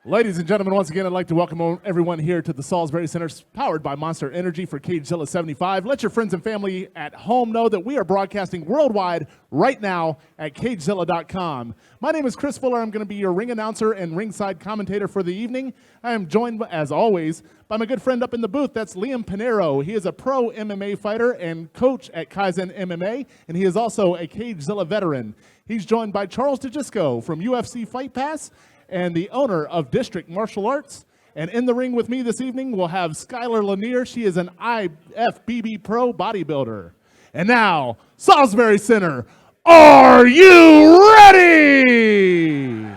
Ladies and gentlemen, once again, I'd like to welcome everyone here to the Salisbury Center, powered by Monster Energy for CageZilla 75. Let your friends and family at home know that we are broadcasting worldwide right now at CageZilla.com. My name is Chris Fuller. I'm going to be your ring announcer and ringside commentator for the evening. I am joined, as always, by my good friend up in the booth. That's Liam Pinero. He is a pro MMA fighter and coach at Kaizen MMA, and he is also a CageZilla veteran. He's joined by Charles DeGisco from UFC Fight Pass, and the owner of District Martial Arts. And in the ring with me this evening, we'll have Skylar Lanier. She is an IFBB pro bodybuilder. And now, Salisbury Center, are you ready?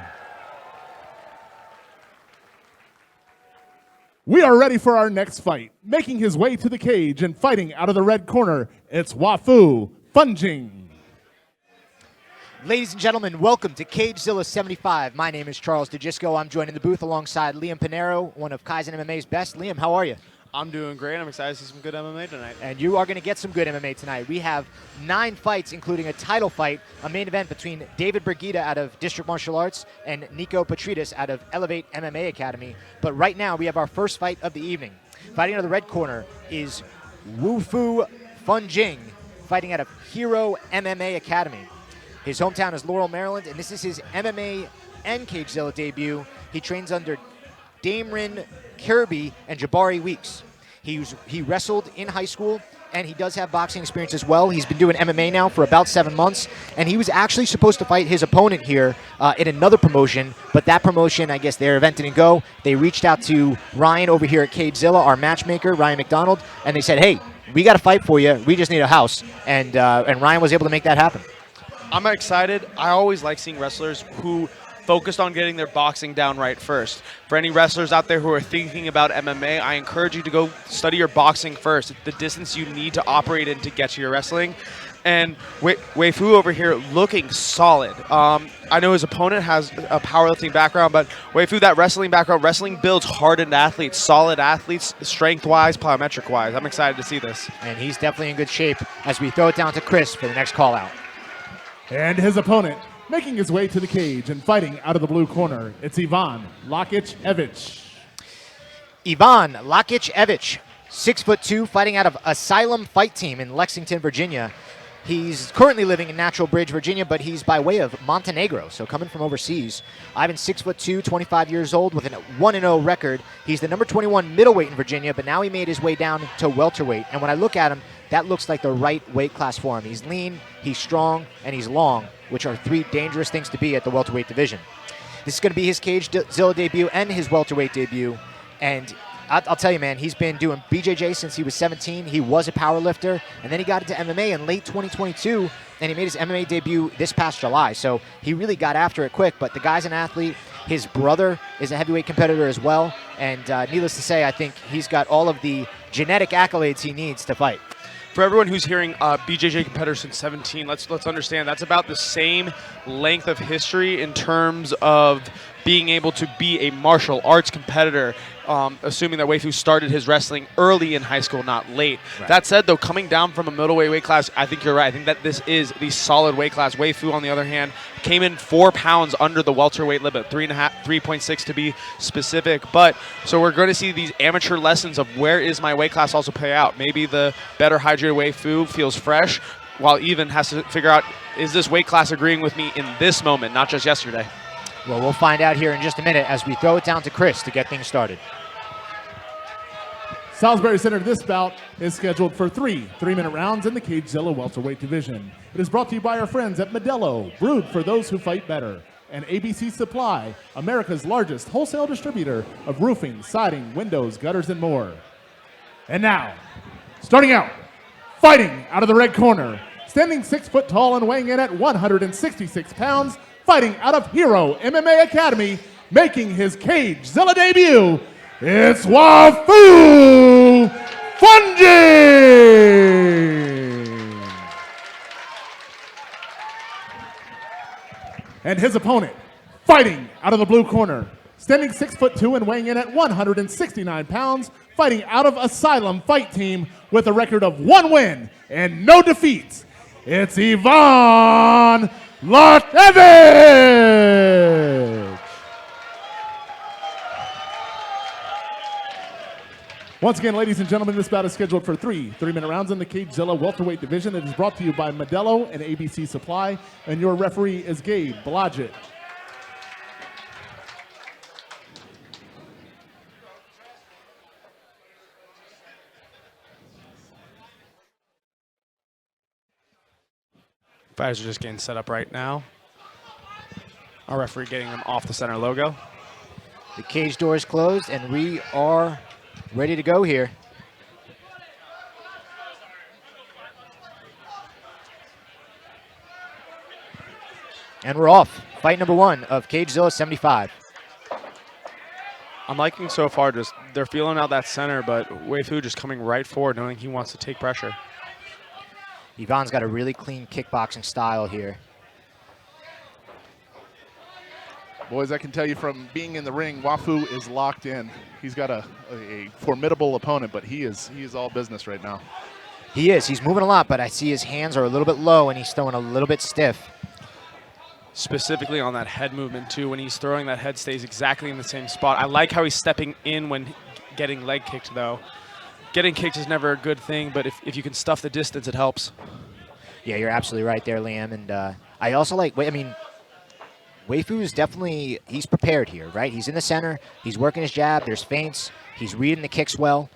We are ready for our next fight. Making his way to the cage and fighting out of the red corner, it's Wafeu Fuondjing. Ladies and gentlemen, welcome to CageZilla 75. My name is Charles DeGisco. I'm joined in the booth alongside Liam Pinero, one of Kaizen MMA's best. Liam, how are you? I'm doing great. I'm excited to see some good MMA tonight. And you are going to get some good MMA tonight. We have 9 fights, including a title fight, a main event between David Brigida out of District Martial Arts and Nico Petrides out of Elevate MMA Academy. But right now, we have our first fight of the evening. Fighting out of the red corner is Wafeu Fuondjing, fighting out of Hero MMA Academy. His hometown is Laurel, Maryland, and this is his MMA and CageZilla debut. He trains under Damron Kirby and Jabari Weeks. He wrestled in high school, and he does have boxing experience as well. He's been doing MMA now for about 7 months, and he was actually supposed to fight his opponent here in another promotion, but that promotion, I guess their event didn't go. They reached out to Ryan over here at CageZilla, our matchmaker, Ryan McDonald, and they said, hey, we got to fight for you. We just need a house, and Ryan was able to make that happen. I'm excited. I always like seeing wrestlers who focused on getting their boxing down right first. For any wrestlers out there who are thinking about MMA, I encourage you to go study your boxing first. It's the distance you need to operate in to get to your wrestling. And Wafeu over here looking solid. I know his opponent has a powerlifting background, but Wafeu, that wrestling background, wrestling builds hardened athletes, solid athletes, strength-wise, plyometric-wise. I'm excited to see this. And he's definitely in good shape as we throw it down to Chris for the next call-out. And his opponent, making his way to the cage and fighting out of the blue corner, it's Ivan Lakicevic. Ivan Lakicevic, 6'2", fighting out of Asylum Fight Team in Lexington, Virginia. He's currently living in Natural Bridge, Virginia, but he's by way of Montenegro, so coming from overseas. Ivan's 6'2", 25 years old with a 1-0 record. He's the number 21 middleweight in Virginia, but now he made his way down to welterweight. And when I look at him, that looks like the right weight class for him. He's lean, he's strong, and he's long, which are 3 dangerous things to be at the welterweight division. This is going to be his CageZilla debut and his welterweight debut. And I'll tell you, man, he's been doing BJJ since he was 17. He was a power lifter, and then he got into MMA in late 2022, and he made his MMA debut this past July. So he really got after it quick, but the guy's an athlete. His brother is a heavyweight competitor as well, and needless to say, I think he's got all of the genetic accolades he needs to fight. For everyone who's hearing BJJ competitor since 17, let's understand that's about the same length of history in terms of being able to be a martial arts competitor, assuming that Wafeu started his wrestling early in high school, not late. Right. That said, though, coming down from a middleweight weight class, I think you're right. I think that this is the solid weight class. Wafeu, on the other hand, came in 4 pounds under the welterweight limit, 3.6 to be specific. But so we're going to see these amateur lessons of where is my weight class also play out. Maybe the better hydrated Wafeu feels fresh, while Even has to figure out, is this weight class agreeing with me in this moment, not just yesterday? Well, we'll find out here in just a minute as we throw it down to Chris to get things started. Salisbury Center, this bout is scheduled for 3 3-minute rounds in the CageZilla welterweight division. It is brought to you by our friends at Modelo, brewed for those who fight better, and ABC Supply, America's largest wholesale distributor of roofing, siding, windows, gutters, and more. And now, starting out, fighting out of the red corner, standing 6 foot tall and weighing in at 166 pounds, fighting out of Hero MMA Academy, making his CageZilla debut, it's Wafeu Fuondjing! And his opponent, fighting out of the blue corner, standing 6'2" and weighing in at 169 pounds, fighting out of Asylum Fight Team with a record of 1 win and no defeats, it's Ivan Lakicevic! Once again, ladies and gentlemen, this bout is scheduled for three-minute rounds in the CageZilla welterweight division. It is brought to you by Modelo and ABC Supply, and your referee is Gabe Blodgett. Fighters are just getting set up right now. Our referee getting them off the center logo. The cage door is closed, and we are ready to go here. And we're off. Fight number 1 of CageZilla 75. I'm liking so far, just they're feeling out that center, but Wafeu just coming right forward, knowing he wants to take pressure. Yvonne's got a really clean kickboxing style here. Boys, I can tell you from being in the ring, Wafeu is locked in. He's got a formidable opponent, but he is all business right now. He is. He's moving a lot, but I see his hands are a little bit low, and he's throwing a little bit stiff. Specifically on that head movement, too. When he's throwing, that head stays exactly in the same spot. I like how he's stepping in when getting leg kicked, though. Getting kicked is never a good thing, but if you can stuff the distance, it helps. Yeah, you're absolutely right there, Liam. And I also like, Wafeu is definitely, he's prepared here, right? He's in the center. He's working his jab. There's feints. He's reading the kicks well.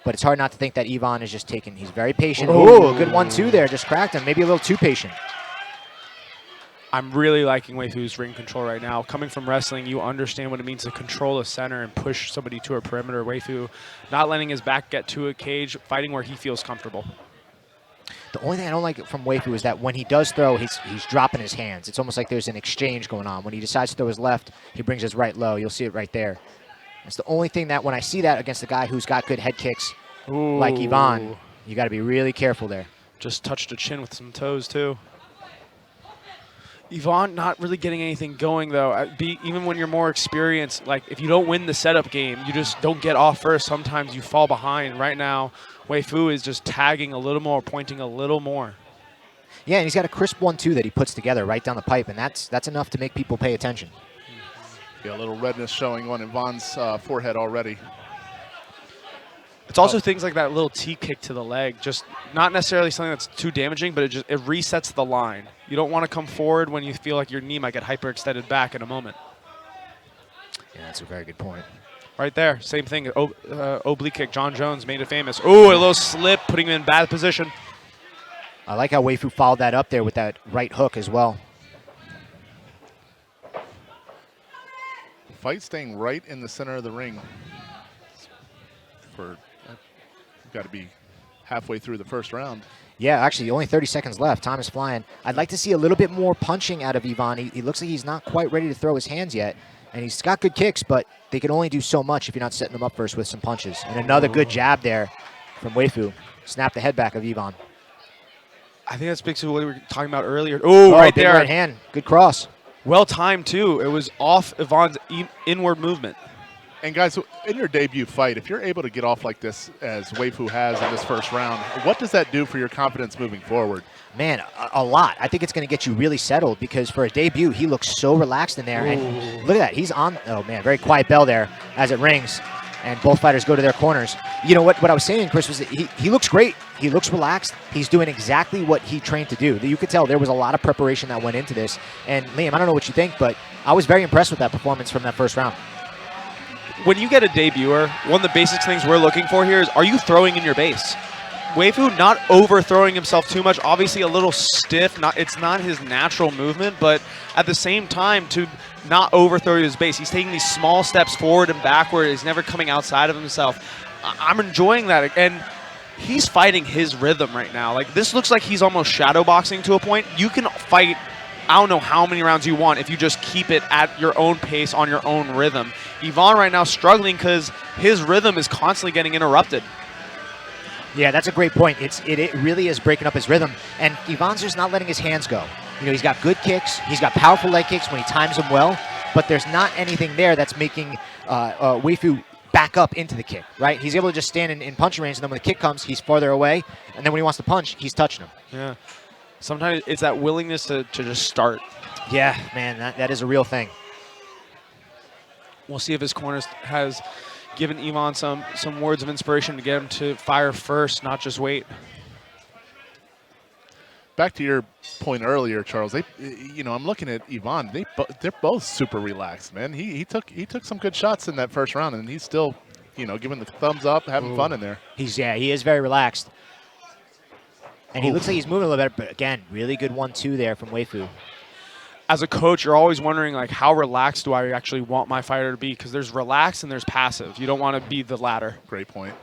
But it's hard not to think that Yvonne is just taking, he's very patient. Ooh, a good 1-2 there. Just cracked him. Maybe a little too patient. I'm really liking Wafeu's ring control right now. Coming from wrestling, you understand what it means to control a center and push somebody to a perimeter. Wafeu not letting his back get to a cage, fighting where he feels comfortable. The only thing I don't like from Wafeu is that when he does throw, he's dropping his hands. It's almost like there's an exchange going on. When he decides to throw his left, he brings his right low. You'll see it right there. It's the only thing that when I see that against a guy who's got good head kicks like Yvonne, you got to be really careful there. Just touched a chin with some toes, too. Yvonne not really getting anything going, though. Even when you're more experienced, like if you don't win the setup game, you just don't get off first. Sometimes you fall behind. Right now, Wafeu is just tagging a little more, pointing a little more. Yeah, and he's got a crisp 1-2 that he puts together right down the pipe, and that's enough to make people pay attention. Yeah, a little redness showing on Yvonne's forehead already. It's also things like that little T kick to the leg, just not necessarily something that's too damaging, but it resets the line. You don't want to come forward when you feel like your knee might get hyperextended back in a moment. Yeah, that's a very good point. Right there, same thing. Oblique kick, John Jones made it famous. Ooh, a little slip, putting him in bad position. I like how Wafeu followed that up there with that right hook as well. Fight staying right in the center of the ring. Got to be halfway through the first round. Yeah, actually, only 30 seconds left. Time is flying. I'd like to see a little bit more punching out of Yvonne. He looks like he's not quite ready to throw his hands yet. And he's got good kicks, but they can only do so much if you're not setting them up first with some punches. And another good jab there from Wafeu. Snap the head back of Yvonne. I think that speaks to what we were talking about earlier. Ooh, right big there. Right hand. Good cross. Well timed, too. It was off Yvonne's inward movement. And guys, in your debut fight, if you're able to get off like this as Wafeu has in this first round, what does that do for your confidence moving forward? Man, a lot. I think it's going to get you really settled because for a debut, he looks so relaxed in there. And look at that. He's on. Oh, man, very quiet bell there as it rings. And both fighters go to their corners. You know what I was saying, Chris, was that he looks great. He looks relaxed. He's doing exactly what he trained to do. You could tell there was a lot of preparation that went into this. And, Liam, I don't know what you think, but I was very impressed with that performance from that first round. When you get a debuter, one of the basic things we're looking for here is, are you throwing in your base? Wafeu not overthrowing himself too much, obviously a little stiff. It's not his natural movement, but at the same time, to not overthrow his base. He's taking these small steps forward and backward. He's never coming outside of himself. I'm enjoying that, and he's fighting his rhythm right now. Like, this looks like he's almost shadow boxing to a point. You can fight, I don't know how many rounds you want if you just keep it at your own pace on your own rhythm. Yvonne right now struggling because his rhythm is constantly getting interrupted. Yeah, that's a great point. It really is breaking up his rhythm, and Yvonne's just not letting his hands go. You know, he's got good kicks. He's got powerful leg kicks when he times them well, but there's not anything there that's making Wafeu back up into the kick, right? He's able to just stand in punching range, and then when the kick comes, he's farther away, and then when he wants to punch, he's touching him. Yeah. Sometimes it's that willingness to just start. Yeah, man, that is a real thing. We'll see if his corner has giving Ivan some words of inspiration to get him to fire first, not just wait. Back to your point earlier, Charles. I'm looking at Ivan. They're both super relaxed, man. He took some good shots in that first round, and he's still, giving the thumbs up, having fun in there. He is very relaxed, and he looks like he's moving a little better. But again, really good 1-2 there from Wafeu. As a coach, you're always wondering, like, how relaxed do I actually want my fighter to be? Because there's relaxed and there's passive. You don't want to be the latter. Great point.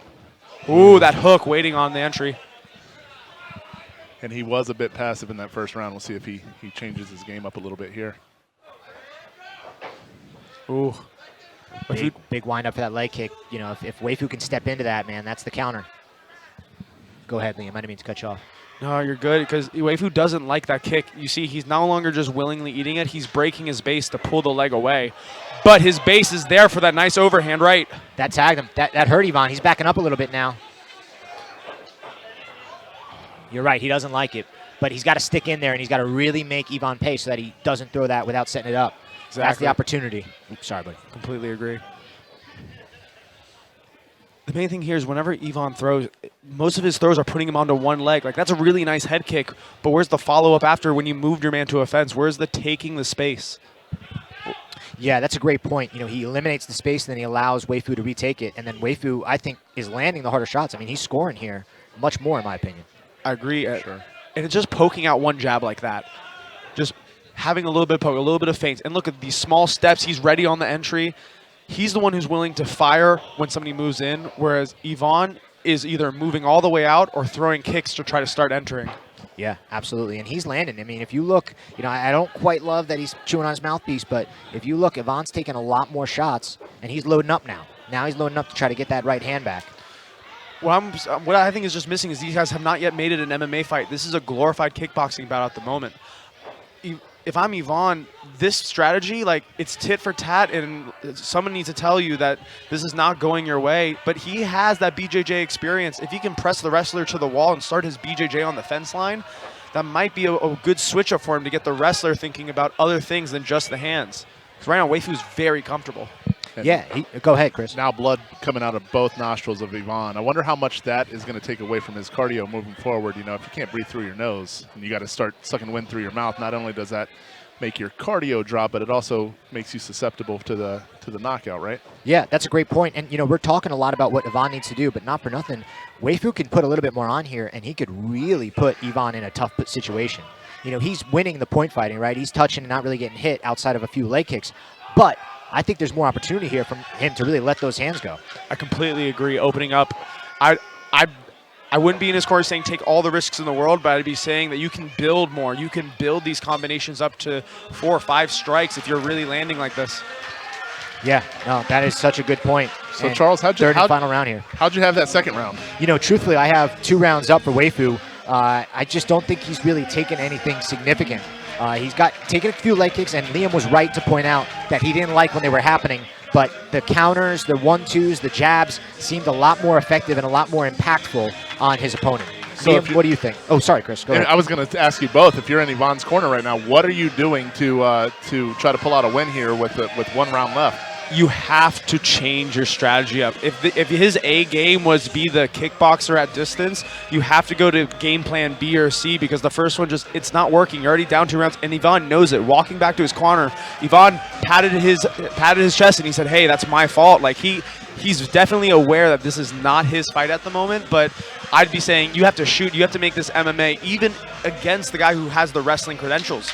Ooh, that hook waiting on the entry. And he was a bit passive in that first round. We'll see if he changes his game up a little bit here. Ooh. Big wind up for that leg kick. If Wafeu can step into that, man, that's the counter. Go ahead, Liam. I didn't mean to cut you off. No, you're good, because Wafeu doesn't like that kick. You see, he's no longer just willingly eating it. He's breaking his base to pull the leg away. But his base is there for that nice overhand right. That tagged him. That hurt Ivan. He's backing up a little bit now. You're right. He doesn't like it. But he's got to stick in there, and he's got to really make Ivan pay so that he doesn't throw that without setting it up. Exactly. That's the opportunity. Oops, sorry, buddy. Completely agree. The main thing here is whenever Ivan throws, most of his throws are putting him onto one leg. Like, that's a really nice head kick, but where's the follow-up after when you moved your man to a fence? Where's the taking the space? Yeah, that's a great point. He eliminates the space, and then he allows Wafeu to retake it. And then Wafeu, I think, is landing the harder shots. I mean, he's scoring here much more, in my opinion. I agree. Sure. And it's just poking out one jab like that. Just having a little bit of poke, a little bit of feints. And look at these small steps. He's ready on the entry. He's the one who's willing to fire when somebody moves in, whereas Ivan is either moving all the way out or throwing kicks to try to start entering. Yeah, absolutely. And he's landing. I mean, if you look, I don't quite love that he's chewing on his mouthpiece, but if you look, Ivan's taking a lot more shots, and he's loading up now. Now he's loading up to try to get that right hand back. What I think is just missing is these guys have not yet made it an MMA fight. This is a glorified kickboxing bout at the moment. If I'm Ivan, this strategy, like, it's tit for tat, and someone needs to tell you that this is not going your way. But he has that BJJ experience. If he can press the wrestler to the wall and start his BJJ on the fence line, that might be a good switch up for him to get the wrestler thinking about other things than just the hands. Because right now, Wafeu's very comfortable. And yeah, go ahead, Chris. Now blood coming out of both nostrils of Ivan. I wonder how much that is going to take away from his cardio moving forward. If you can't breathe through your nose and you got to start sucking wind through your mouth, not only does that make your cardio drop, but it also makes you susceptible to the knockout, right? Yeah, that's a great point. And, we're talking a lot about what Ivan needs to do, but not for nothing. Wafeu can put a little bit more on here, and he could really put Ivan in a tough situation. He's winning the point fighting, right? He's touching and not really getting hit outside of a few leg kicks. But I think there's more opportunity here from him to really let those hands go. I completely agree. Opening up, I wouldn't be in his corner saying take all the risks in the world, but I'd be saying that you can build more. You can build these combinations up to 4 or 5 strikes if you're really landing like this. Yeah, no, that is such a good point. So, and Charles, final round here. How'd you have that second round? Truthfully, I have 2 rounds up for Wafeu. I just don't think he's really taken anything significant. He's taken a few leg kicks, and Liam was right to point out that he didn't like when they were happening. But the counters, the 1-2s, the jabs seemed a lot more effective and a lot more impactful on his opponent. So Liam, what do you think? Oh, sorry, Chris. Go ahead. I was going to ask you both. If you're in Ivan's corner right now, what are you doing to try to pull out a win here with 1 round left? You have to change your strategy up. If his A game was be the kickboxer at distance, you have to go to game plan B or C, because the first one it's not working. You're already down 2 rounds, and Ivan knows it. Walking back to his corner, Ivan patted his chest and he said, "Hey, that's my fault." Like he's definitely aware that this is not his fight at the moment. But I'd be saying you have to shoot. You have to make this MMA, even against the guy who has the wrestling credentials.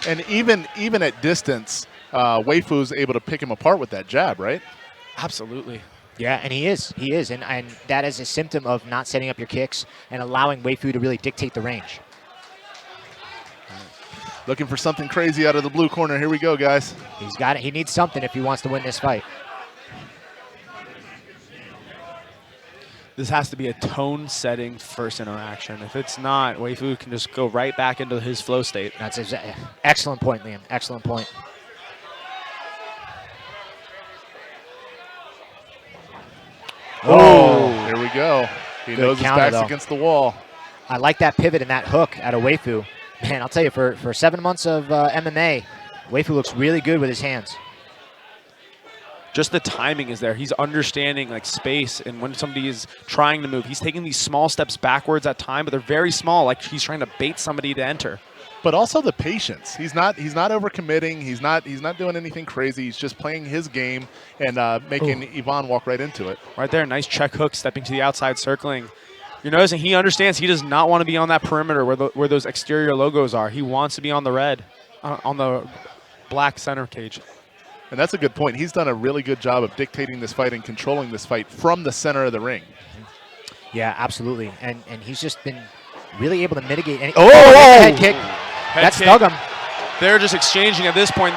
And even at distance, Wafeu's able to pick him apart with that jab, right? Absolutely. Yeah, and he is. And that is a symptom of not setting up your kicks and allowing Wafeu to really dictate the range. Looking for something crazy out of the blue corner. Here we go, guys. He's got it. He needs something if he wants to win this fight. This has to be a tone-setting first interaction. If it's not, Wafeu can just go right back into his flow state. That's excellent point, Liam. Excellent point. Oh, here we go. He Good knows his counter, back's though. against the wall. I like that pivot and that hook out of Wafeu. Man, I'll tell you, for 7 months of MMA, Wafeu looks really good with his hands. just the timing is there. He's understanding like space, and when somebody is trying to move, he's taking these small steps backwards at time, but they're very small, like he's trying to bait somebody to enter. But also the patience. He's not overcommitting. He's not doing anything crazy. He's just playing his game and making Ivan walk right into it. Right there, nice check hook, stepping to the outside, circling. You're noticing he understands he does not want to be on that perimeter where those exterior logos are. He wants to be on the red, on the black center cage. And that's a good point. He's done a really good job of dictating this fight and controlling this fight from the center of the ring. Yeah, absolutely. And he's just been really able to mitigate any head kick. That stung him. They're just exchanging at this point.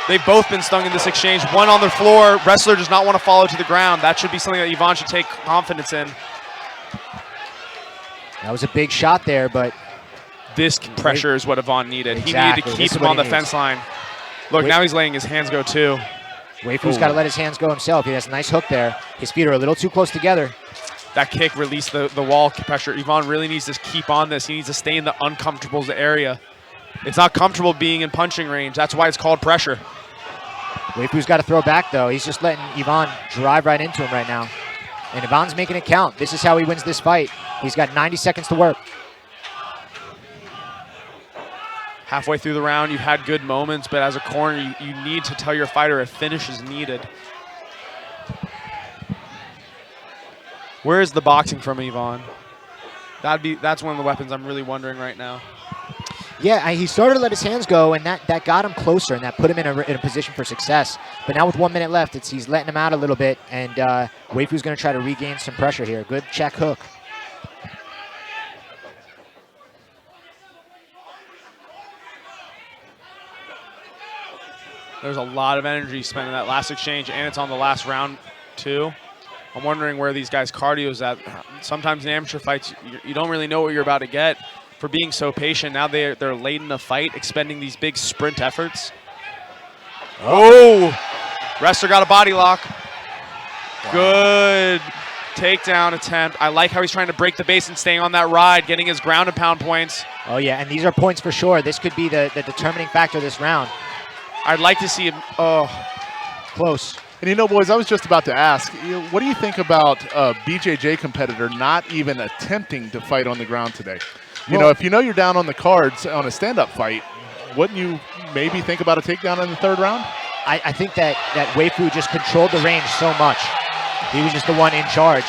They've both been stung in this exchange. One on the floor. Wrestler does not want to follow to the ground. That should be something that Ivan should take confidence in. That was a big shot there, but this pressure is what Ivan needed. Exactly. He needed to keep him on the fence line. Look, now he's letting his hands go too. Wafeu's got to let his hands go himself. He has a nice hook there. His feet are a little too close together. That kick released the wall pressure. Ivan really needs to keep on this. He needs to stay in the uncomfortable area. It's not comfortable being in punching range. That's why it's called pressure. Wafeu's got to throw back, though. He's just letting Ivan drive right into him right now. And Ivan's making it count. This is how he wins this fight. He's got 90 seconds to work. Halfway through the round, you've had good moments, but as a corner, you need to tell your fighter a finish is needed. Where is the boxing from Ivan? That's one of the weapons I'm really wondering right now. Yeah, he started to let his hands go, and that got him closer, and that put him in a position for success. But now with 1 minute left, he's letting him out a little bit, and Wafeu's going to try to regain some pressure here. Good check hook. There's a lot of energy spent in that last exchange, and it's on the last round, too. I'm wondering where these guys' cardio is at. Sometimes in amateur fights, you don't really know what you're about to get for being so patient. Now they're late in the fight, expending these big sprint efforts. Oh! Wrestler got a body lock. Wow. Good takedown attempt. I like how he's trying to break the base and staying on that ride, getting his ground and pound points. Oh, yeah, and these are points for sure. This could be the determining factor of this round. I'd like to see him. Oh, close. And you know, boys, I was just about to ask, what do you think about a BJJ competitor not even attempting to fight on the ground today? You know, if you know you're down on the cards on a stand-up fight, wouldn't you maybe think about a takedown in the third round? I think that Wafeu just controlled the range so much. He was just the one in charge.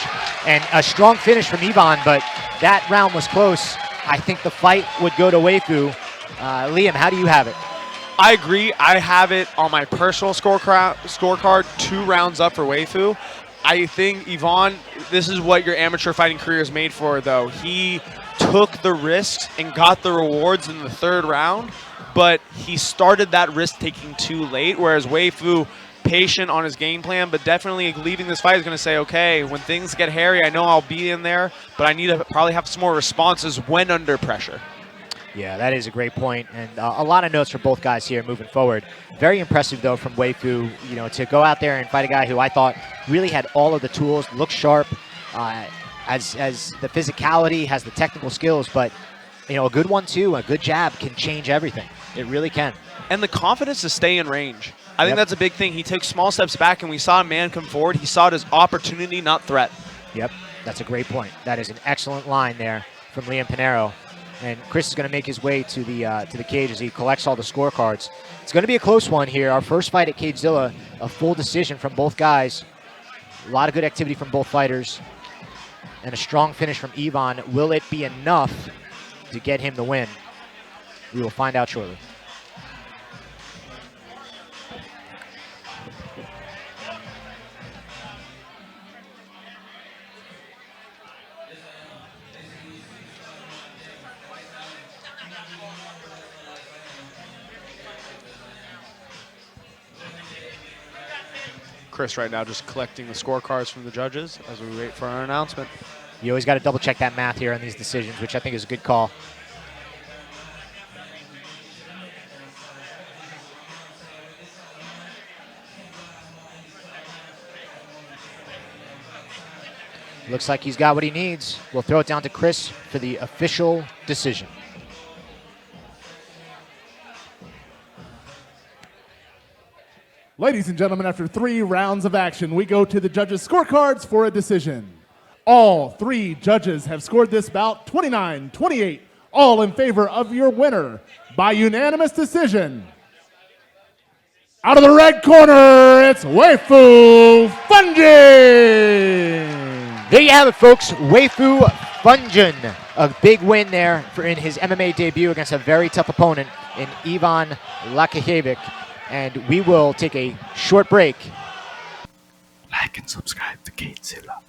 And a strong finish from Ivan, but that round was close. I think the fight would go to Wafeu. Liam, how do you have it? I agree. I have it on my personal scorecard 2 rounds up for Wafeu. I think, Ivan, this is what your amateur fighting career is made for, though. He took the risks and got the rewards in the third round, but he started that risk-taking too late, whereas Wafeu, patient on his game plan, but definitely leaving this fight is going to say, okay, when things get hairy, I know I'll be in there, but I need to probably have some more responses when under pressure. Yeah, that is a great point, and a lot of notes for both guys here moving forward. Very impressive, though, from Wafeu, to go out there and fight a guy who I thought really had all of the tools, looked sharp, as the physicality, has the technical skills, but a good 1-2, a good jab can change everything. It really can. And the confidence to stay in range. I think that's a big thing. He took small steps back, and we saw a man come forward. He saw it as opportunity, not threat. Yep, that's a great point. That is an excellent line there from Liam Pinheiro. And Chris is going to make his way to the cage as he collects all the scorecards. It's going to be a close one here. Our first fight at CageZilla, a full decision from both guys. A lot of good activity from both fighters. And a strong finish from Ivan. Will it be enough to get him the win? We will find out shortly. Chris right now just collecting the scorecards from the judges as we wait for our announcement. You always got to double check that math here on these decisions, which I think is a good call. Looks like he's got what he needs. We'll throw it down to Chris for the official decision. Ladies and gentlemen, after 3 rounds of action, we go to the judges' scorecards for a decision. All 3 judges have scored this bout 29-28, all in favor of your winner by unanimous decision. Out of the red corner, it's Wafeu Fuondjing. There you have it, folks. Wafeu Fuondjing, a big win there in his MMA debut against a very tough opponent in Ivan Lakicevic. And we will take a short break. Like and subscribe to CageZilla.